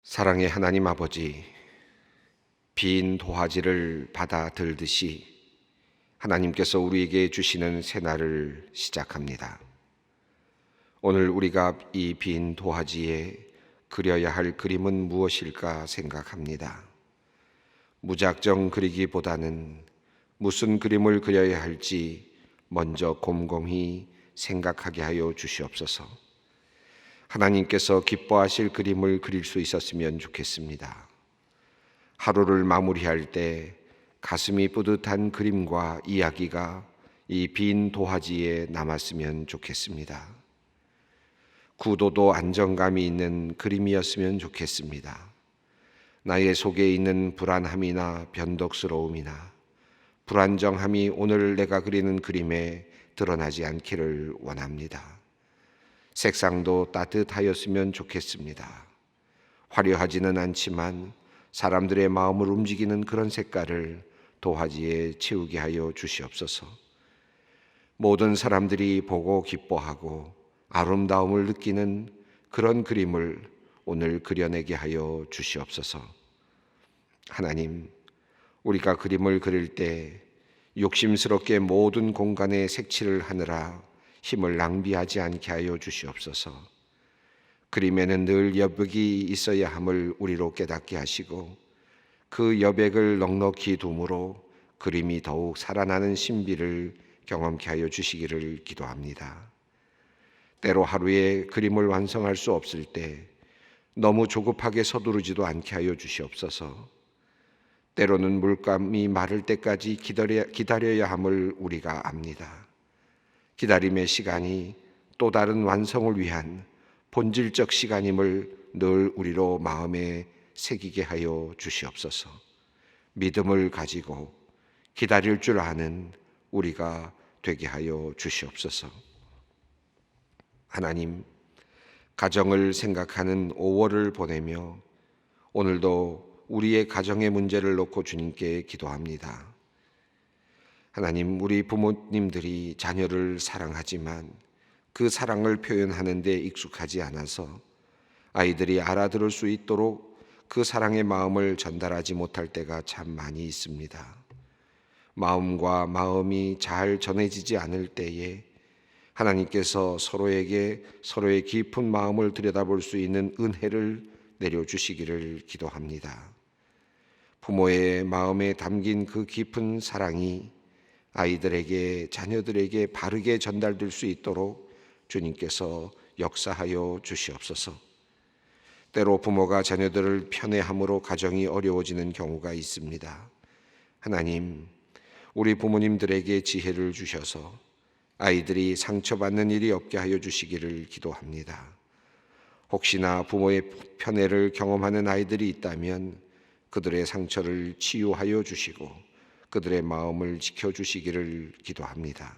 사랑의 하나님 아버지, 빈 도화지를 받아 들듯이 하나님께서 우리에게 주시는 새날을 시작합니다. 오늘 우리가 이 빈 도화지에 그려야 할 그림은 무엇일까 생각합니다. 무작정 그리기보다는 무슨 그림을 그려야 할지 먼저 곰곰이 생각하게 하여 주시옵소서. 하나님께서 기뻐하실 그림을 그릴 수 있었으면 좋겠습니다. 하루를 마무리할 때 가슴이 뿌듯한 그림과 이야기가 이 빈 도화지에 남았으면 좋겠습니다. 구도도 안정감이 있는 그림이었으면 좋겠습니다. 나의 속에 있는 불안함이나 변덕스러움이나 불안정함이 오늘 내가 그리는 그림에 드러나지 않기를 원합니다. 색상도 따뜻하였으면 좋겠습니다. 화려하지는 않지만 사람들의 마음을 움직이는 그런 색깔을 도화지에 채우게 하여 주시옵소서. 모든 사람들이 보고 기뻐하고 아름다움을 느끼는 그런 그림을 오늘 그려내게 하여 주시옵소서. 하나님, 우리가 그림을 그릴 때 욕심스럽게 모든 공간에 색칠을 하느라 힘을 낭비하지 않게 하여 주시옵소서. 그림에는 늘 여백이 있어야 함을 우리로 깨닫게 하시고 그 여백을 넉넉히 둠으로 그림이 더욱 살아나는 신비를 경험케 하여 주시기를 기도합니다. 때로 하루에 그림을 완성할 수 없을 때 너무 조급하게 서두르지도 않게 하여 주시옵소서. 때로는 물감이 마를 때까지 기다려야 함을 우리가 압니다. 기다림의 시간이 또 다른 완성을 위한 본질적 시간임을 늘 우리로 마음에 새기게 하여 주시옵소서. 믿음을 가지고 기다릴 줄 아는 우리가 되게 하여 주시옵소서. 하나님, 가정을 생각하는 5월을 보내며 오늘도 우리의 가정의 문제를 놓고 주님께 기도합니다. 하나님, 우리 부모님들이 자녀를 사랑하지만 그 사랑을 표현하는 데 익숙하지 않아서 아이들이 알아들을 수 있도록 그 사랑의 마음을 전달하지 못할 때가 참 많이 있습니다. 마음과 마음이 잘 전해지지 않을 때에 하나님께서 서로에게 서로의 깊은 마음을 들여다볼 수 있는 은혜를 내려주시기를 기도합니다. 부모의 마음에 담긴 그 깊은 사랑이 아이들에게, 자녀들에게 바르게 전달될 수 있도록 주님께서 역사하여 주시옵소서. 때로 부모가 자녀들을 편애함으로 가정이 어려워지는 경우가 있습니다. 하나님, 우리 부모님들에게 지혜를 주셔서 아이들이 상처받는 일이 없게 하여 주시기를 기도합니다. 혹시나 부모의 편애를 경험하는 아이들이 있다면 그들의 상처를 치유하여 주시고 그들의 마음을 지켜주시기를 기도합니다.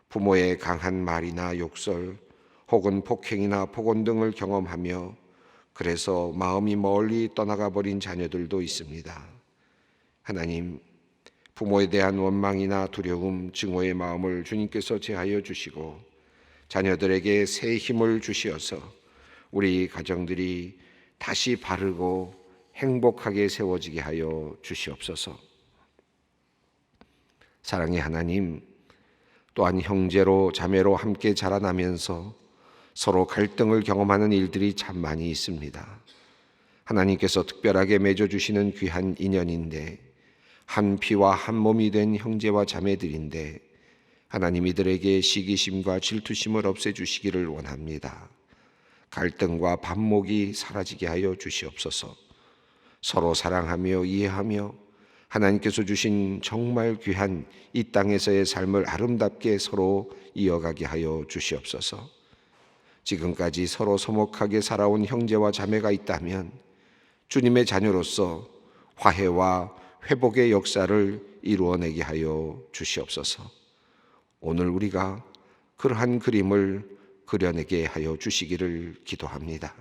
부모의 강한 말이나 욕설 혹은 폭행이나 폭언 등을 경험하며 그래서 마음이 멀리 떠나가 버린 자녀들도 있습니다. 하나님, 부모에 대한 원망이나 두려움, 증오의 마음을 주님께서 제하여 주시고 자녀들에게 새 힘을 주시어서 우리 가정들이 다시 바르고 행복하게 세워지게 하여 주시옵소서. 사랑의 하나님, 또한 형제로 자매로 함께 자라나면서 서로 갈등을 경험하는 일들이 참 많이 있습니다. 하나님께서 특별하게 맺어주시는 귀한 인연인데 한 피와 한 몸이 된 형제와 자매들인데 하나님 이들에게 시기심과 질투심을 없애주시기를 원합니다. 갈등과 반목이 사라지게 하여 주시옵소서. 서로 사랑하며 이해하며 하나님께서 주신 정말 귀한 이 땅에서의 삶을 아름답게 서로 이어가게 하여 주시옵소서. 지금까지 서로 서먹하게 살아온 형제와 자매가 있다면 주님의 자녀로서 화해와 회복의 역사를 이루어내게 하여 주시옵소서. 오늘 우리가 그러한 그림을 그려내게 하여 주시기를 기도합니다.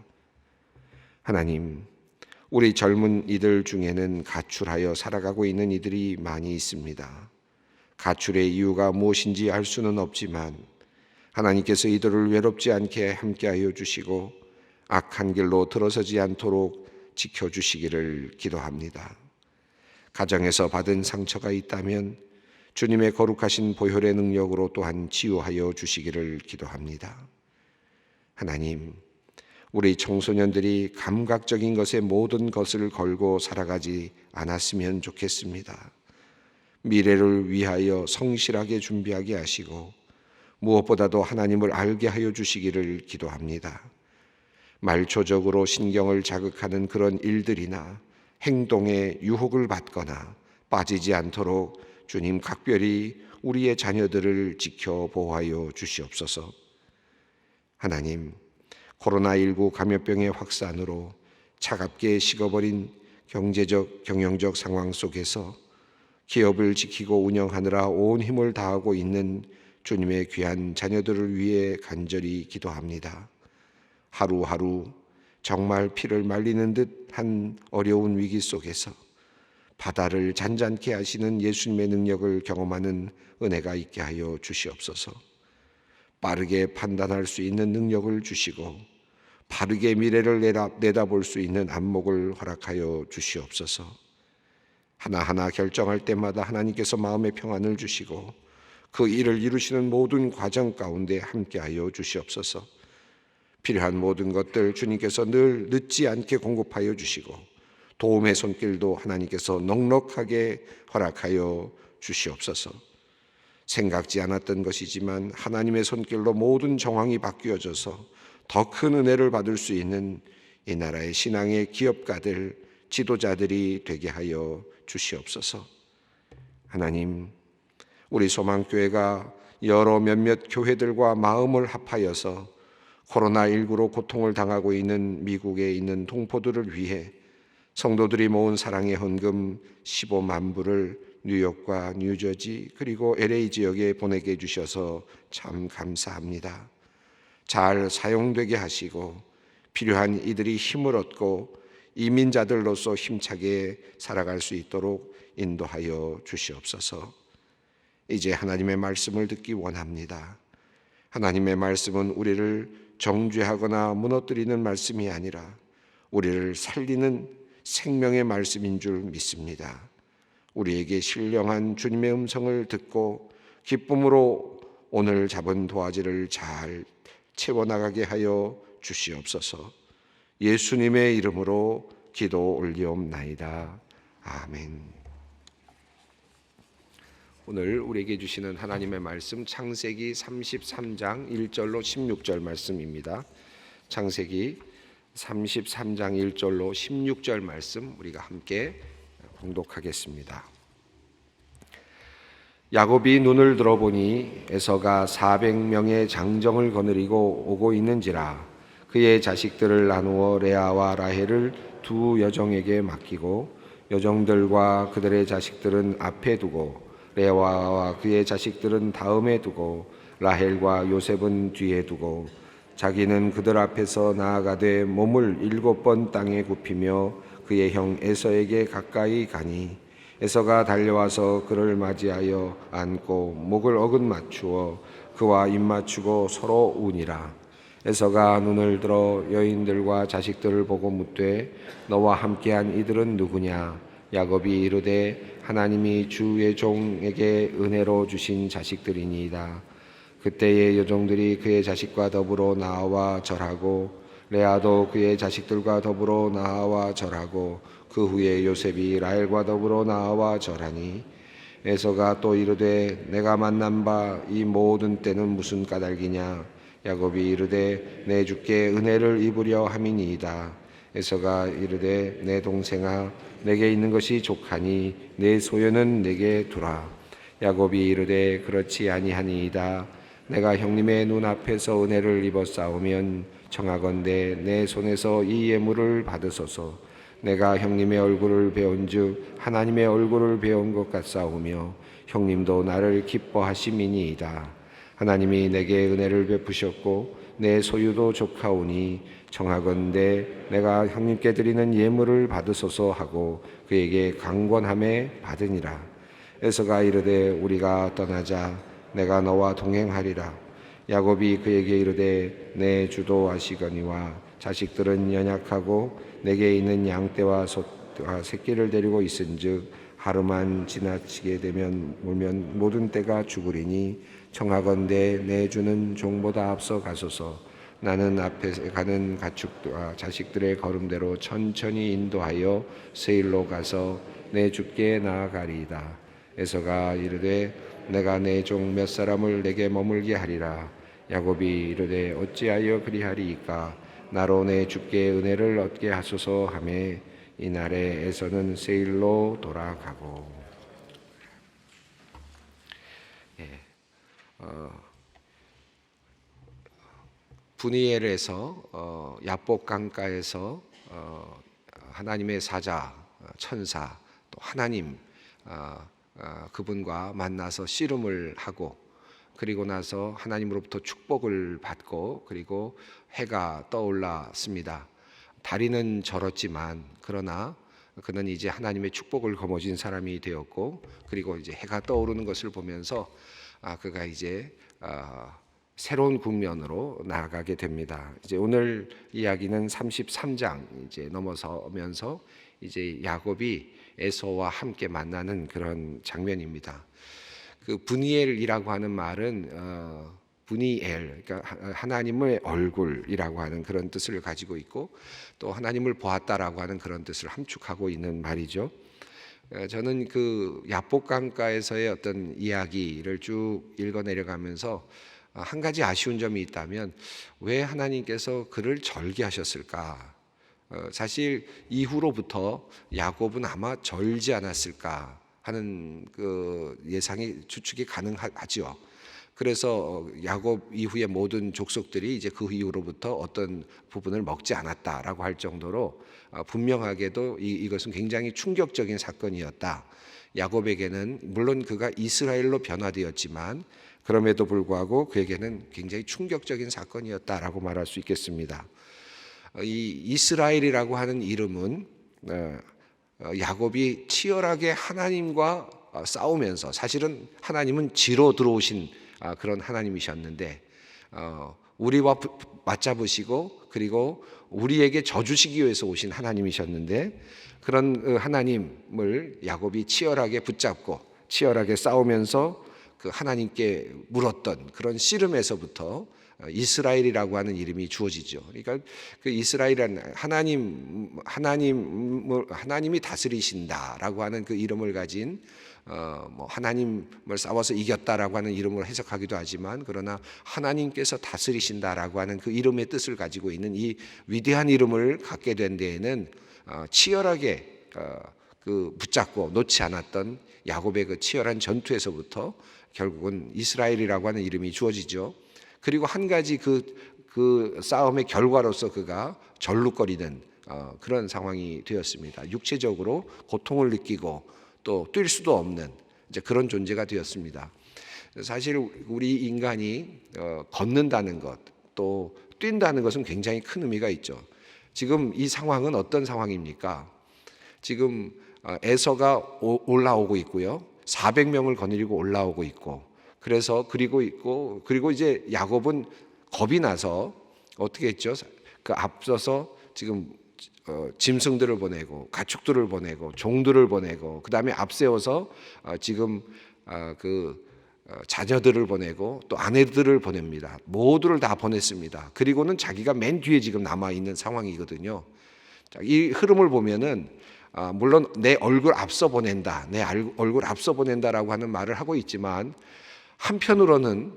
하나님, 우리 젊은 이들 중에는 가출하여 살아가고 있는 이들이 많이 있습니다. 가출의 이유가 무엇인지 알 수는 없지만 하나님께서 이들을 외롭지 않게 함께하여 주시고 악한 길로 들어서지 않도록 지켜주시기를 기도합니다. 가정에서 받은 상처가 있다면 주님의 거룩하신 보혈의 능력으로 또한 치유하여 주시기를 기도합니다. 하나님, 우리 청소년들이 감각적인 것에 모든 것을 걸고 살아가지 않았으면 좋겠습니다. 미래를 위하여 성실하게 준비하게 하시고 무엇보다도 하나님을 알게 하여 주시기를 기도합니다. 말초적으로 신경을 자극하는 그런 일들이나 행동에 유혹을 받거나 빠지지 않도록 주님 각별히 우리의 자녀들을 지켜 보호하여 주시옵소서. 하나님, 코로나19 감염병의 확산으로 차갑게 식어버린 경제적, 경영적 상황 속에서 기업을 지키고 운영하느라 온 힘을 다하고 있는 주님의 귀한 자녀들을 위해 간절히 기도합니다. 하루하루 정말 피를 말리는 듯한 어려운 위기 속에서 바다를 잔잔케 하시는 예수님의 능력을 경험하는 은혜가 있게 하여 주시옵소서. 빠르게 판단할 수 있는 능력을 주시고 바르게 미래를 내다볼 수 있는 안목을 허락하여 주시옵소서. 하나하나 결정할 때마다 하나님께서 마음의 평안을 주시고 그 일을 이루시는 모든 과정 가운데 함께하여 주시옵소서. 필요한 모든 것들 주님께서 늘 늦지 않게 공급하여 주시고 도움의 손길도 하나님께서 넉넉하게 허락하여 주시옵소서. 생각지 않았던 것이지만 하나님의 손길로 모든 정황이 바뀌어져서 더 큰 은혜를 받을 수 있는 이 나라의 신앙의 기업가들, 지도자들이 되게 하여 주시옵소서. 하나님, 우리 소망교회가 여러 몇몇 교회들과 마음을 합하여서 코로나19로 고통을 당하고 있는 미국에 있는 동포들을 위해 성도들이 모은 사랑의 헌금 15만 불을 뉴욕과 뉴저지 그리고 LA 지역에 보내게 해주셔서 참 감사합니다. 잘 사용되게 하시고 필요한 이들이 힘을 얻고 이민자들로서 힘차게 살아갈 수 있도록 인도하여 주시옵소서. 이제 하나님의 말씀을 듣기 원합니다. 하나님의 말씀은 우리를 정죄하거나 무너뜨리는 말씀이 아니라 우리를 살리는 생명의 말씀인 줄 믿습니다. 우리에게 신령한 주님의 음성을 듣고 기쁨으로 오늘 잡은 도화지를 잘 채워나가게 하여 주시옵소서. 예수님의 이름으로 기도 올리옵나이다. 아멘. 오늘 우리에게 주시는 하나님의 말씀 창세기 33장 1절로 16절 말씀입니다. 창세기 33장 1절로 16절 말씀 우리가 함께 봉독하겠습니다. 야곱이 눈을 들어보니 에서가 400명의 장정을 거느리고 오고 있는지라 그의 자식들을 나누어 레아와 라헬을 두 여종에게 맡기고 여종들과 그들의 자식들은 앞에 두고 레아와 그의 자식들은 다음에 두고 라헬과 요셉은 뒤에 두고 자기는 그들 앞에서 나아가되 몸을 7번 땅에 굽히며 그의 형 에서에게 가까이 가니 에서가 달려와서 그를 맞이하여 안고 목을 어긋 맞추어 그와 입 맞추고 서로 우니라. 에서가 눈을 들어 여인들과 자식들을 보고 묻되 너와 함께한 이들은 누구냐? 야곱이 이르되 하나님이 주의 종에게 은혜로 주신 자식들이니이다. 그때의 여종들이 그의 자식과 더불어 나와 절하고 레아도 그의 자식들과 더불어 나와 절하고 그 후에 요셉이 라헬과 더불어 나와 절하니 에서가 또 이르되 내가 만난 바 이 모든 때는 무슨 까닭이냐? 야곱이 이르되 내 주께 은혜를 입으려 함이니이다. 에서가 이르되 내 동생아 내게 있는 것이 족하니 내 소유는 내게 두라. 야곱이 이르되 그렇지 아니하니이다. 내가 형님의 눈앞에서 은혜를 입었사오면 청하건대 내 손에서 이 예물을 받으소서. 내가 형님의 얼굴을 배운즉 하나님의 얼굴을 배운 것 같사오며 형님도 나를 기뻐하심이니이다. 하나님이 내게 은혜를 베푸셨고 내 소유도 족하오니 청하건대 내가 형님께 드리는 예물을 받으소서 하고 그에게 강권함에 받으니라. 에서가 이르되 우리가 떠나자. 내가 너와 동행하리라. 야곱이 그에게 이르되 내 주도 아시거니와 자식들은 연약하고 내게 있는 양떼와 소와 새끼를 데리고 있은즉 하루만 지나치게 되면 물면 모든 떼가 죽으리니 청하건대 내 주는 종보다 앞서 가소서. 나는 앞에 가는 가축과 자식들의 걸음대로 천천히 인도하여 세일로 가서 내 주께 나아가리이다. 에서가 이르되 내가 내 종 몇 사람을 내게 머물게 하리라. 야곱이 이르되 어찌하여 그리하리이까. 나로 내 주께 은혜를 얻게 하소서 하매 이날에 에서는 세일로 돌아가고. 분이엘에서 야복 강가에서 하나님의 사자, 천사, 또 하나님 그분과 만나서 씨름을 하고 그리고 나서 하나님으로부터 축복을 받고 그리고 해가 떠올랐습니다. 다리는 절었지만 그러나 그는 이제 하나님의 축복을 거머쥔 사람이 되었고 그리고 이제 해가 떠오르는 것을 보면서 그가 이제 새로운 국면으로 나아가게 됩니다. 이제 오늘 이야기는 33장 이제 넘어서면서 이제 야곱이 에서와 함께 만나는 그런 장면입니다. 그 분이엘이라고 하는 말은 분이엘, 그러니까 하나님의 얼굴이라고 하는 그런 뜻을 가지고 있고 또 하나님을 보았다라고 하는 그런 뜻을 함축하고 있는 말이죠. 저는 그 야복 강가에서의 어떤 이야기를 쭉 읽어 내려가면서 한 가지 아쉬운 점이 있다면 왜 하나님께서 그를 절기하셨을까? 사실 이후로부터 야곱은 아마 절지 않았을까 하는 그 예상이 추측이 가능하죠. 그래서 야곱 이후의 모든 족속들이 이제 그 이후로부터 어떤 부분을 먹지 않았다라고 할 정도로 분명하게도 이것은 굉장히 충격적인 사건이었다. 야곱에게는 물론 그가 이스라엘로 변화되었지만 그럼에도 불구하고 그에게는 굉장히 충격적인 사건이었다라고 말할 수 있겠습니다. 이 이스라엘이라고 하는 이름은 야곱이 치열하게 하나님과 싸우면서 사실은 하나님은 지로 들어오신 그런 하나님이셨는데 우리와 맞잡으시고 그리고 우리에게 져주시기 위해서 오신 하나님이셨는데 그런 하나님을 야곱이 치열하게 붙잡고 치열하게 싸우면서 그 하나님께 물었던 그런 씨름에서부터 이스라엘이라고 하는 이름이 주어지죠. 그러니까 그 이스라엘은 하나님이 다스리신다라고 하는 그 이름을 가진 뭐 하나님을 싸워서 이겼다라고 하는 이름으로 해석하기도 하지만 그러나 하나님께서 다스리신다라고 하는 그 이름의 뜻을 가지고 있는 이 위대한 이름을 갖게 된 데에는 치열하게 그 붙잡고 놓지 않았던 야곱의 그 치열한 전투에서부터 결국은 이스라엘이라고 하는 이름이 주어지죠. 그리고 한 가지 그 싸움의 결과로서 그가 절룩거리는 그런 상황이 되었습니다. 육체적으로 고통을 느끼고 또 뛸 수도 없는 이제 그런 존재가 되었습니다. 사실 우리 인간이 걷는다는 것, 또 뛴다는 것은 굉장히 큰 의미가 있죠. 지금 이 상황은 어떤 상황입니까? 지금 에서가 올라오고 있고요. 400명을 거느리고 올라오고 있고 그래서 그리고 이제 야곱은 겁이 나서 어떻게 했죠? 그 앞서서 지금 짐승들을 보내고 가축들을 보내고 종들을 보내고 그 다음에 앞세워서 지금 그 자녀들을 보내고 또 아내들을 보냅니다. 모두를 다 보냈습니다. 그리고는 자기가 맨 뒤에 지금 남아 있는 상황이거든요. 이 흐름을 보면은 물론 내 얼굴 앞서 보낸다, 내 얼굴 앞서 보낸다라고 하는 말을 하고 있지만 한편으로는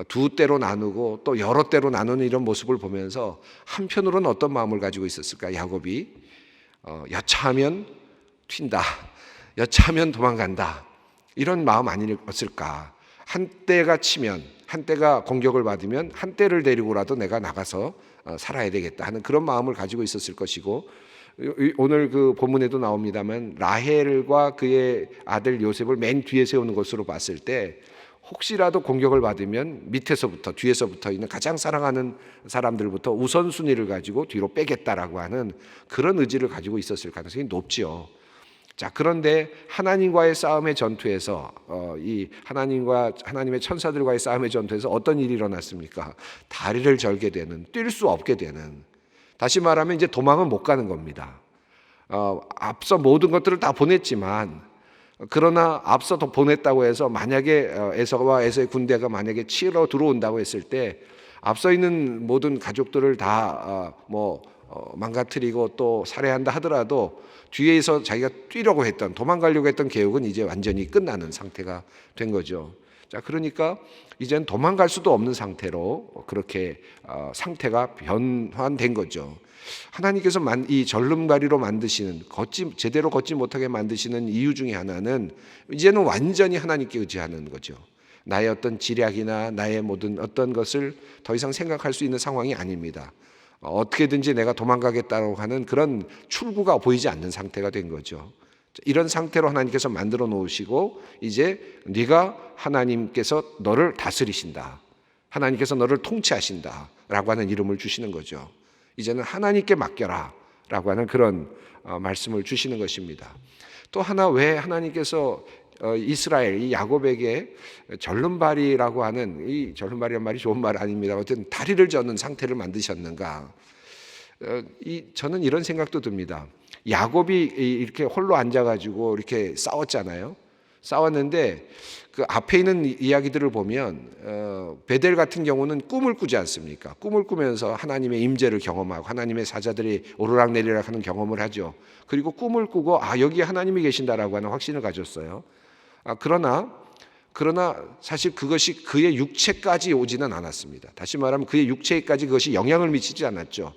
두 때로 나누고 또 여러 때로 나누는 이런 모습을 보면서 한편으로는 어떤 마음을 가지고 있었을까? 야곱이 여차하면 튄다, 여차하면 도망간다 이런 마음 아니었을까? 한때가 치면 한때가 공격을 받으면 한때를 데리고라도 내가 나가서 살아야 되겠다 하는 그런 마음을 가지고 있었을 것이고 오늘 그 본문에도 나옵니다만 라헬과 그의 아들 요셉을 맨 뒤에 세우는 것으로 봤을 때 혹시라도 공격을 받으면 밑에서부터 뒤에서부터 있는 가장 사랑하는 사람들부터 우선순위를 가지고 뒤로 빼겠다라고 하는 그런 의지를 가지고 있었을 가능성이 높지요. 자, 그런데 하나님과의 싸움의 전투에서 이 하나님의 천사들과의 싸움의 전투에서 어떤 일이 일어났습니까? 다리를 절게 되는, 뛸 수 없게 되는 다시 말하면 이제 도망은 못 가는 겁니다. 앞서 모든 것들을 다 보냈지만, 그러나 앞서 더 보냈다고 해서 만약에 에서와 에서의 군대가 만약에 치러 들어온다고 했을 때 앞서 있는 모든 가족들을 다 망가뜨리고 또 살해한다 하더라도 뒤에서 자기가 뛰려고 했던, 도망가려고 했던 계획은 이제 완전히 끝나는 상태가 된 거죠. 자, 그러니까 이제는 도망갈 수도 없는 상태로 그렇게 상태가 변환된 거죠. 하나님께서 이 절름가리로 만드시는, 제대로 걷지 못하게 만드시는 이유 중에 하나는 이제는 완전히 하나님께 의지하는 거죠. 나의 어떤 지략이나 나의 모든 어떤 것을 더 이상 생각할 수 있는 상황이 아닙니다. 어떻게든지 내가 도망가겠다고 하는 그런 출구가 보이지 않는 상태가 된 거죠. 이런 상태로 하나님께서 만들어 놓으시고, 이제 네가 하나님께서 너를 다스리신다, 하나님께서 너를 통치하신다 라고 하는 이름을 주시는 거죠. 이제는 하나님께 맡겨라 라고 하는 그런 말씀을 주시는 것입니다. 또 하나, 왜 하나님께서 이스라엘, 이 야곱에게 절름발이라고 하는, 이 절름발이란 말이 좋은 말 아닙니다. 어쨌든 다리를 저는 상태를 만드셨는가? 저는 이런 생각도 듭니다. 야곱이 이렇게 홀로 앉아가지고 이렇게 싸웠잖아요. 싸웠는데 그 앞에 있는 이야기들을 보면 베델 같은 경우는 꿈을 꾸지 않습니까? 꿈을 꾸면서 하나님의 임재를 경험하고 하나님의 사자들이 오르락내리락 하는 경험을 하죠. 그리고 꿈을 꾸고 여기 하나님이 계신다라고 하는 확신을 가졌어요. 그러나 사실 그것이 그의 육체까지 오지는 않았습니다. 다시 말하면 그의 육체까지 그것이 영향을 미치지 않았죠.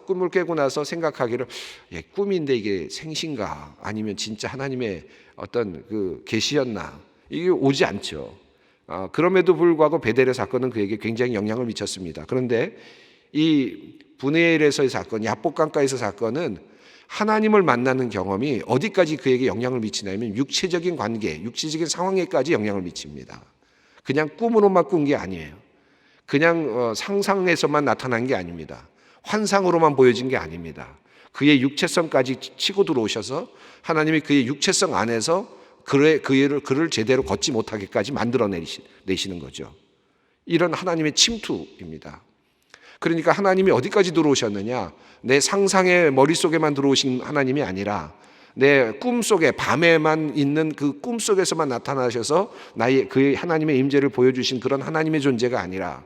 꿈을 깨고 나서 생각하기를, 꿈인데 이게 생신가 아니면 진짜 하나님의 어떤 그 계시였나, 이게 오지 않죠. 그럼에도 불구하고 베델의 사건은 그에게 굉장히 영향을 미쳤습니다. 그런데 이 분에엘에서의 사건, 야복강가에서 사건은 하나님을 만나는 경험이 어디까지 그에게 영향을 미치냐면 육체적인 관계, 육체적인 상황에까지 영향을 미칩니다. 그냥 꿈으로만 꾼 게 아니에요. 그냥 상상에서만 나타난 게 아닙니다. 환상으로만 보여진 게 아닙니다. 그의 육체성까지 치고 들어오셔서 하나님이 그의 육체성 안에서 그를 제대로 걷지 못하게까지 만들어내시는 거죠. 이런 하나님의 침투입니다. 그러니까 하나님이 어디까지 들어오셨느냐? 내 상상의 머릿속에만 들어오신 하나님이 아니라 내 꿈속에, 밤에만 있는 그 꿈속에서만 나타나셔서 그 하나님의 임재를 보여주신 그런 하나님의 존재가 아니라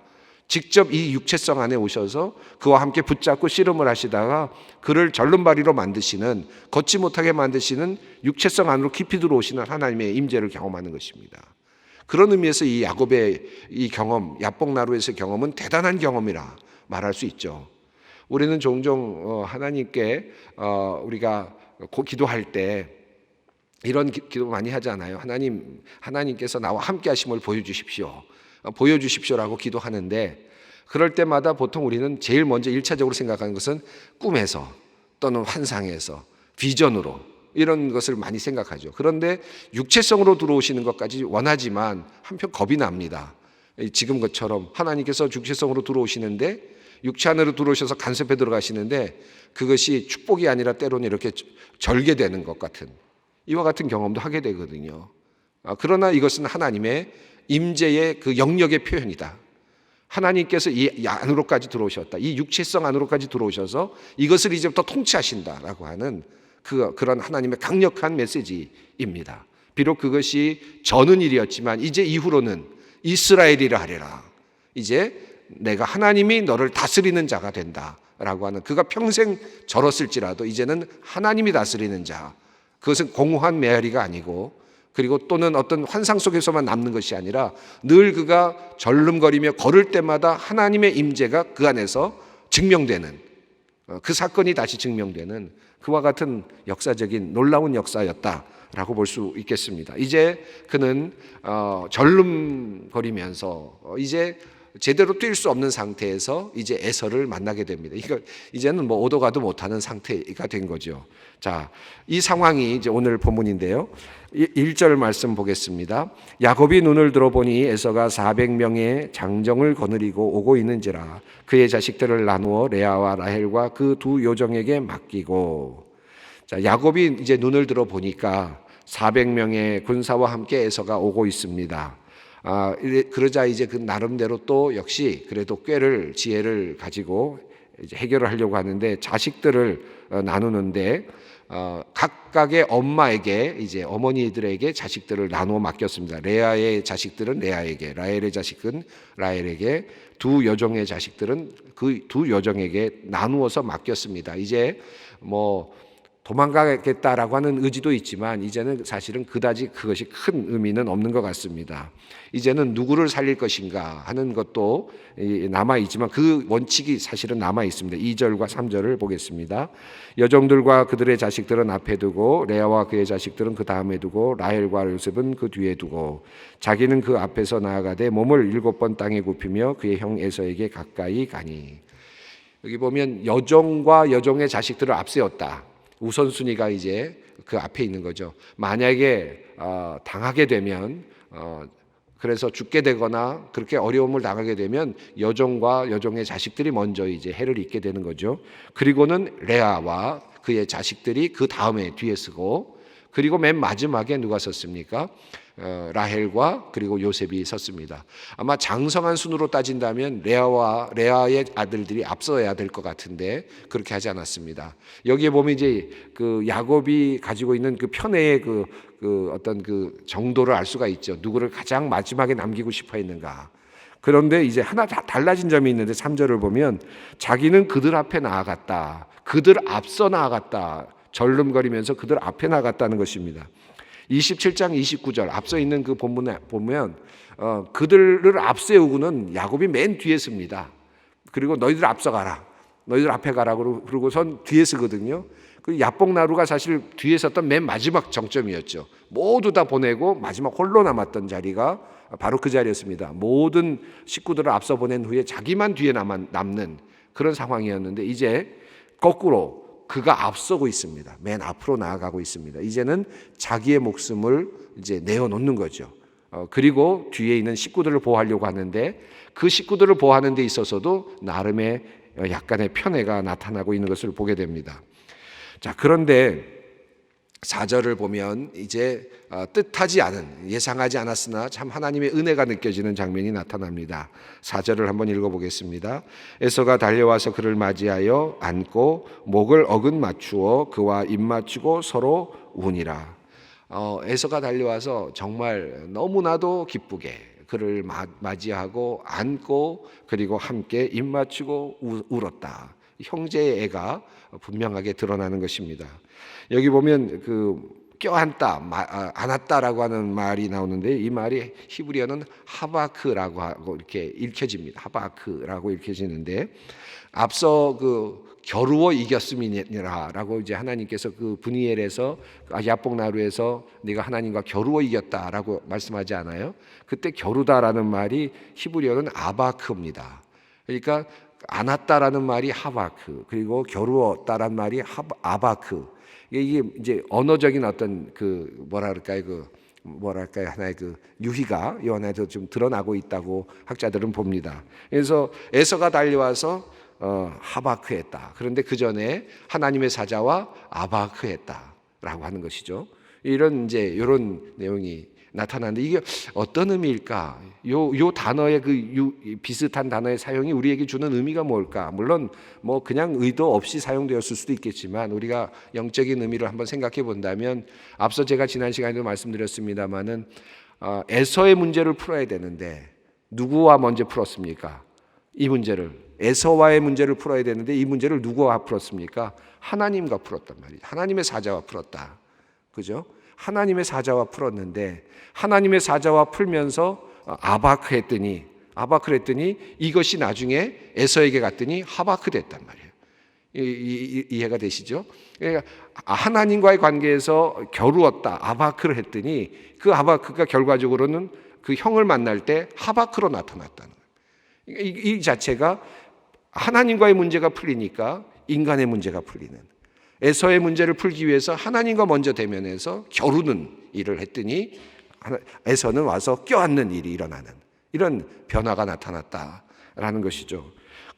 직접 이 육체성 안에 오셔서 그와 함께 붙잡고 씨름을 하시다가 그를 절름발이로 만드시는, 걷지 못하게 만드시는 육체성 안으로 깊이 들어오시는 하나님의 임재를 경험하는 것입니다. 그런 의미에서 이 야곱의 이 경험, 야복나루에서의 경험은 대단한 경험이라 말할 수 있죠. 우리는 종종 하나님께 우리가 기도할 때 이런 기도 많이 하잖아요. 하나님께서 나와 함께 하심을 보여주십시오라고 기도하는데, 그럴 때마다 보통 우리는 제일 먼저 1차적으로 생각하는 것은 꿈에서 또는 환상에서, 비전으로 이런 것을 많이 생각하죠. 그런데 육체성으로 들어오시는 것까지 원하지만 한편 겁이 납니다. 지금 것처럼 하나님께서 육체성으로 들어오시는데, 육체 안으로 들어오셔서 간섭해 들어가시는데 그것이 축복이 아니라 때로는 이렇게 절개되는 것 같은, 이와 같은 경험도 하게 되거든요. 그러나 이것은 하나님의 임재의 그 영역의 표현이다. 하나님께서 이 안으로까지 들어오셨다. 이 육체성 안으로까지 들어오셔서 이것을 이제부터 통치하신다라고 하는 그런 하나님의 강력한 메시지입니다. 비록 그것이 저는 일이었지만 이제 이후로는 이스라엘이라 하리라. 이제 내가 하나님이 너를 다스리는 자가 된다라고 하는, 그가 평생 절었을지라도 이제는 하나님이 다스리는 자. 그것은 공허한 메아리가 아니고, 그리고 또는 어떤 환상 속에서만 남는 것이 아니라 늘 그가 절름거리며 걸을 때마다 하나님의 임재가 그 안에서 증명되는, 그 사건이 다시 증명되는 그와 같은 역사적인 놀라운 역사였다라고 볼 수 있겠습니다. 이제 그는 절름거리면서 이제 제대로 뛸 수 없는 상태에서 이제 에서를 만나게 됩니다. 이제는 오도 가도 못하는 상태가 된 거죠. 자, 이 상황이 이제 오늘 본문인데요. 1절 말씀 보겠습니다. 야곱이 눈을 들어보니 에서가 400명의 장정을 거느리고 오고 있는지라 그의 자식들을 나누어 레아와 라헬과 그 두 요정에게 맡기고. 자, 야곱이 이제 눈을 들어보니까 400명의 군사와 함께 에서가 오고 있습니다. 그러자 이제 그 나름대로 또 역시 그래도 지혜를 가지고 이제 해결을 하려고 하는데 자식들을 나누는데 각각의 엄마에게 이제 어머니들에게 자식들을 나누어 맡겼습니다. 레아의 자식들은 레아에게, 라헬의 자식은 라헬에게, 두 여종의 자식들은 그 두 여종에게 나누어서 맡겼습니다. 이제 뭐 도망가겠다라고 하는 의지도 있지만 이제는 사실은 그다지 그것이 큰 의미는 없는 것 같습니다. 이제는 누구를 살릴 것인가 하는 것도 남아있지만 그 원칙이 사실은 남아있습니다. 2절과 3절을 보겠습니다. 여종들과 그들의 자식들은 앞에 두고 레아와 그의 자식들은 그 다음에 두고 라헬과 요셉은 그 뒤에 두고 자기는 그 앞에서 나아가되 몸을 7번 땅에 굽히며 그의 형 에서에게 가까이 가니. 여기 보면 여종과 여종의 자식들을 앞세웠다. 우선순위가 이제 그 앞에 있는 거죠. 만약에 당하게 되면 그래서 죽게 되거나 그렇게 어려움을 당하게 되면 여종과 여종의 자식들이 먼저 이제 해를 입게 되는 거죠. 그리고는 레아와 그의 자식들이 그 다음에 뒤에 서고, 그리고 맨 마지막에 누가 섰습니까? 라헬과 그리고 요셉이 섰습니다. 아마 장성한 순으로 따진다면 레아의 아들들이 앞서야 될 것 같은데 그렇게 하지 않았습니다. 여기에 보면 이제 그 야곱이 가지고 있는 그 편애의 그 어떤 그 정도를 알 수가 있죠. 누구를 가장 마지막에 남기고 싶어 했는가. 그런데 이제 하나 다 달라진 점이 있는데 3절을 보면 자기는 그들 앞에 나아갔다. 그들 앞서 나아갔다. 절름거리면서 그들 앞에 나갔다는 것입니다. 27장 29절 앞서 있는 그 본문에 보면 그들을 앞세우고는 야곱이 맨 뒤에 섭니다. 그리고 너희들 앞서가라, 너희들 앞에 가라 그러고선 뒤에 서거든요. 그 야복나루가 사실 뒤에 섰던 맨 마지막 정점이었죠. 모두 다 보내고 마지막 홀로 남았던 자리가 바로 그 자리였습니다. 모든 식구들을 앞서 보낸 후에 자기만 뒤에 남는 그런 상황이었는데 이제 거꾸로 그가 앞서고 있습니다. 맨 앞으로 나아가고 있습니다. 이제는 자기의 목숨을 이제 내어놓는 거죠. 그리고 뒤에 있는 식구들을 보호하려고 하는데 그 식구들을 보호하는 데 있어서도 나름의 약간의 편애가 나타나고 있는 것을 보게 됩니다. 자, 그런데 4절을 보면 이제 뜻하지 않은, 예상하지 않았으나 참 하나님의 은혜가 느껴지는 장면이 나타납니다. 4절을 한번 읽어보겠습니다. 에서가 달려와서 그를 맞이하여 안고 목을 어긋 맞추어 그와 입 맞추고 서로 우니라. 에서가 달려와서 정말 너무나도 기쁘게 그를 맞이하고 안고 그리고 함께 입 맞추고 울었다. 형제의 애가 분명하게 드러나는 것입니다. 여기 보면 그 껴안다, 안았다라고 하는 말이 나오는데 이 말이 히브리어는 하바크라고 하고 이렇게 읽혀집니다. 하바크라고 읽혀지는데 앞서 그 겨루어 이겼음이니라라고 이제 하나님께서 그 브니엘에서 야복나루에서 네가 하나님과 겨루어 이겼다라고 말씀하지 않아요? 그때 겨루다라는 말이 히브리어는 아바크입니다. 그러니까 안았다라는 말이 하바크, 그리고 겨루었다라는 말이 아바크. 이게 이제 언어적인 어떤 그 뭐랄까요 하나의 그 유희가 이 안에서 좀 드러나고 있다고 학자들은 봅니다. 그래서 에서가 달려와서 하바크했다. 그런데 그 전에 하나님의 사자와 아바크했다라고 하는 것이죠. 이런 내용이 나타나는데 이게 어떤 의미일까? 요 단어의 비슷한 단어의 사용이 우리에게 주는 의미가 뭘까? 물론 뭐 그냥 의도 없이 사용되었을 수도 있겠지만 우리가 영적인 의미를 한번 생각해 본다면 앞서 제가 지난 시간에도 말씀드렸습니다마는 에서의 문제를 풀어야 되는데 누구와 먼저 풀었습니까? 이 문제를 에서와의 문제를 풀어야 되는데 이 문제를 누구와 풀었습니까? 하나님과 풀었단 말이죠. 하나님의 사자와 풀었다. 그죠? 하나님의 사자와 풀었는데 하나님의 사자와 풀면서 아바크 했더니 이것이 나중에 에서에게 갔더니 하바크 됐단 말이에요. 이해가 되시죠? 그러니까 하나님과의 관계에서 겨루었다, 아바크를 했더니 그 아바크가 결과적으로는 그 형을 만날 때 하바크로 나타났다는 거예요. 이 자체가 하나님과의 문제가 풀리니까 인간의 문제가 풀리는, 에서의 문제를 풀기 위해서 하나님과 먼저 대면해서 겨루는 일을 했더니 에서는 와서 껴안는 일이 일어나는 이런 변화가 나타났다라는 것이죠.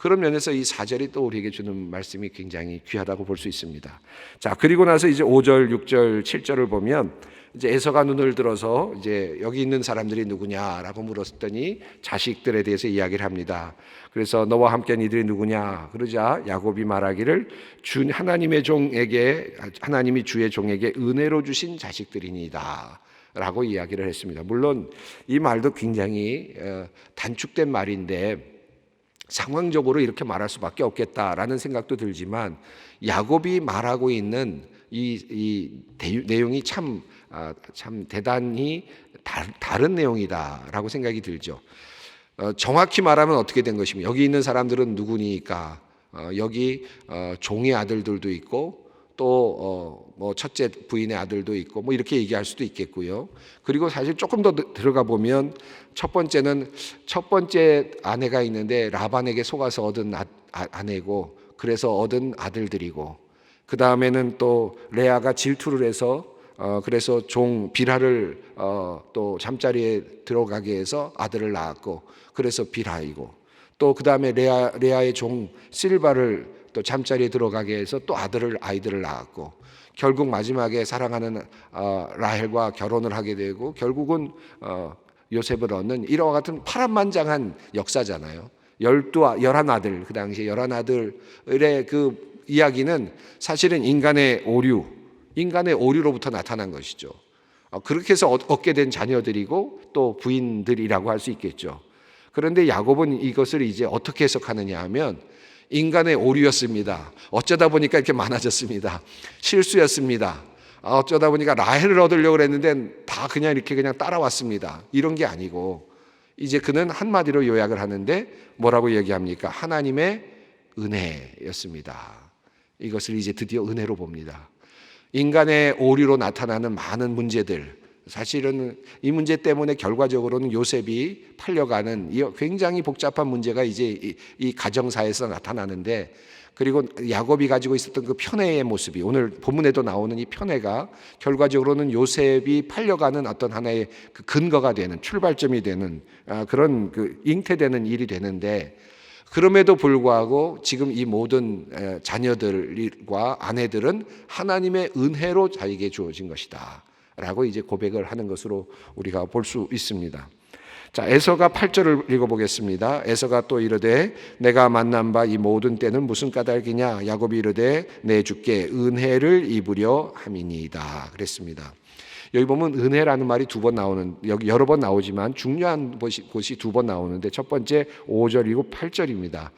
그런 면에서 이 4절이 또 우리에게 주는 말씀이 굉장히 귀하다고 볼 수 있습니다. 자, 그리고 나서 이제 5절, 6절, 7절을 보면 이제 에서가 눈을 들어서 이제 여기 있는 사람들이 누구냐라고 물었더니 자식들에 대해서 이야기를 합니다. 그래서 너와 함께한 이들이 누구냐 그러자 야곱이 말하기를 주 하나님의 종에게, 하나님이 주의 종에게 은혜로 주신 자식들이니이다 라고 이야기를 했습니다. 물론 이 말도 굉장히 단축된 말인데 상황적으로 이렇게 말할 수밖에 없겠다라는 생각도 들지만 야곱이 말하고 있는 이 내용이 참 대단히 다른 내용이다라고 생각이 들죠. 정확히 말하면 어떻게 된 것입니까? 여기 있는 사람들은 누구니까? 여기 종의 아들들도 있고 또 뭐 첫째 부인의 아들도 있고 뭐 이렇게 얘기할 수도 있겠고요. 그리고 사실 조금 더 들어가 보면 첫 번째는 첫 번째 아내가 있는데 라반에게 속아서 얻은 아내고 그래서 얻은 아들들이고 그 다음에는 또 레아가 질투를 해서 그래서 종 빌하를 또 잠자리에 들어가게 해서 아들을 낳았고 그래서 빌하이고 또 그 다음에 레아의 종 실바를 또 잠자리에 들어가게 해서 또 아이들을 낳았고 결국 마지막에 사랑하는 라헬과 결혼을 하게 되고 결국은 요셉을 얻는 이와 같은 파란만장한 역사잖아요. 11아들, 그 당시에 11아들의 그 이야기는 사실은 인간의 오류로부터 나타난 것이죠. 그렇게 해서 얻게 된 자녀들이고 또 부인들이라고 할 수 있겠죠. 그런데 야곱은 이것을 이제 어떻게 해석하느냐 하면 인간의 오류였습니다. 어쩌다 보니까 이렇게 많아졌습니다. 실수였습니다. 어쩌다 보니까 라헬을 얻으려고 했는데 다 그냥 이렇게 그냥 따라왔습니다. 이런 게 아니고 이제 그는 한마디로 요약을 하는데 뭐라고 얘기합니까? 하나님의 은혜였습니다. 이것을 이제 드디어 은혜로 봅니다. 인간의 오류로 나타나는 많은 문제들, 사실은 이 문제 때문에 결과적으로는 요셉이 팔려가는 이 굉장히 복잡한 문제가 이제 이 가정사에서 나타나는데, 그리고 야곱이 가지고 있었던 그 편애의 모습이 오늘 본문에도 나오는 이 편애가 결과적으로는 요셉이 팔려가는 어떤 하나의 그 근거가 되는, 출발점이 되는 그런 그 잉태되는 일이 되는데, 그럼에도 불구하고 지금 이 모든 자녀들과 아내들은 하나님의 은혜로 자기에게 주어진 것이다 라고 이제 고백을 하는 것으로 우리가 볼 수 있습니다. 자, 에서가 8절을 읽어보겠습니다. 에서가 또 이르되 내가 만난 바 이 모든 때는 무슨 까닭이냐? 야곱이 이르되 내 주께 은혜를 입으려 함이니이다 그랬습니다. 여기 보면 은혜라는 말이 두 번 나오는, 여기 여러 번 나오지만 중요한 곳이 두 번 나오는데, 첫 번째 5절이고 8절입니다.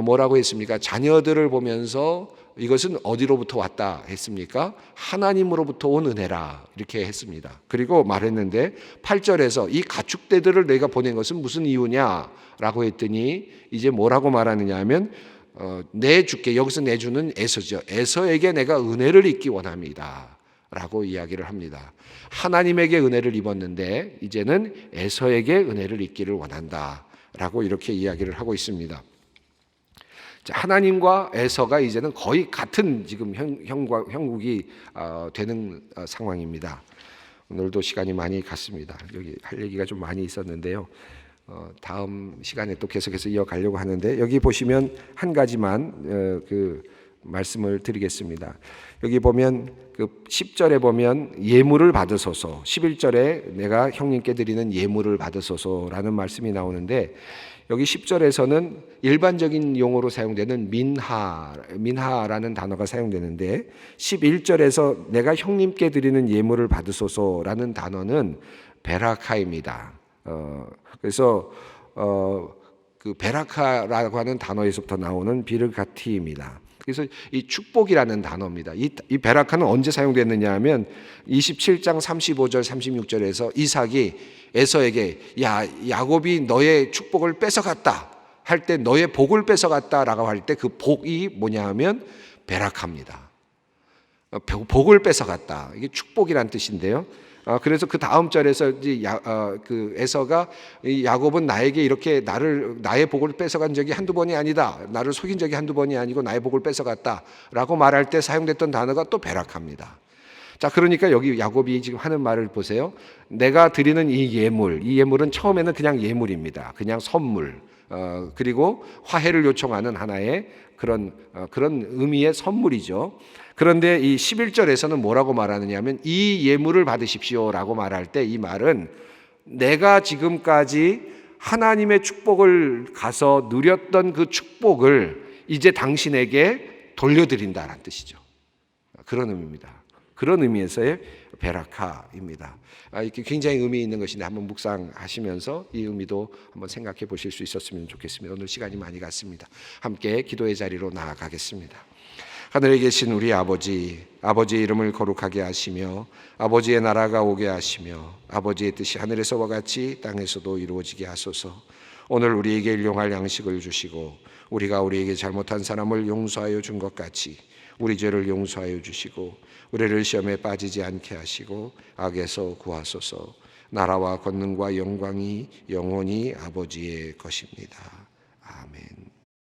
뭐라고 했습니까? 자녀들을 보면서 이것은 어디로부터 왔다 했습니까? 하나님으로부터 온 은혜라 이렇게 했습니다. 그리고 말했는데 8절에서 이 가축대들을 내가 보낸 것은 무슨 이유냐 라고 했더니 이제 뭐라고 말하느냐 하면 내 주께, 여기서 내 주는 에서죠. 에서에게 내가 은혜를 입기 원합니다 라고 이야기를 합니다. 하나님에게 은혜를 입었는데 이제는 에서에게 은혜를 입기를 원한다 라고 이렇게 이야기를 하고 있습니다. 하나님과 에서가 이제는 거의 같은 지금 형국이 되는 상황입니다. 오늘도 시간이 많이 갔습니다. 여기 할 얘기가 좀 많이 있었는데요. 다음 시간에 또 계속해서 이어가려고 하는데, 여기 보시면 한 가지만 그 말씀을 드리겠습니다. 여기 보면 그 10절에 보면 예물을 받으소서, 11절에 내가 형님께 드리는 예물을 받으소서라는 말씀이 나오는데, 여기 10절에서는 일반적인 용어로 사용되는 민하라는 단어가 사용되는데, 11절에서 내가 형님께 드리는 예물을 받으소서라는 단어는 베라카입니다. 그래서 그 베라카라고 하는 단어에서부터 나오는 비르가티입니다. 그래서 이 축복이라는 단어입니다. 이 베라카는 언제 사용됐느냐 하면 27장 35절 36절에서 이삭이 에서에게 야곱이 너의 축복을 뺏어갔다 할 때, 너의 복을 뺏어갔다라고 할 때 그 복이 뭐냐 하면 베라카입니다. 복을 뺏어갔다, 이게 축복이란 뜻인데요. 그래서 그 다음 절에서 이제 그 에서가 야곱은 나에게 이렇게 나의 복을 뺏어간 적이 한두 번이 아니다, 나를 속인 적이 한두 번이 아니고 나의 복을 뺏어갔다라고 말할 때 사용됐던 단어가 또 베라카입니다. 자, 그러니까 여기 야곱이 지금 하는 말을 보세요. 내가 드리는 이 예물은 처음에는 그냥 예물입니다. 그냥 선물, 그리고 화해를 요청하는 하나의 그런 의미의 선물이죠. 그런데 이 11절에서는 뭐라고 말하느냐 하면 이 예물을 받으십시오라고 말할 때 이 말은 내가 지금까지 하나님의 축복을 가서 누렸던 그 축복을 이제 당신에게 돌려드린다는 뜻이죠. 그런 의미입니다. 그런 의미에서의 베라카입니다. 이렇게 굉장히 의미 있는 것인데 한번 묵상하시면서 이 의미도 한번 생각해 보실 수 있었으면 좋겠습니다. 오늘 시간이 많이 갔습니다. 함께 기도의 자리로 나아가겠습니다. 하늘에 계신 우리 아버지, 아버지의 이름을 거룩하게 하시며 아버지의 나라가 오게 하시며 아버지의 뜻이 하늘에서와 같이 땅에서도 이루어지게 하소서. 오늘 우리에게 일용할 양식을 주시고 우리가 우리에게 잘못한 사람을 용서하여 준 것 같이 우리 죄를 용서하여 주시고 우리를 시험에 빠지지 않게 하시고 악에서 구하소서. 나라와 권능과 영광이 영원히 아버지의 것입니다. 아멘.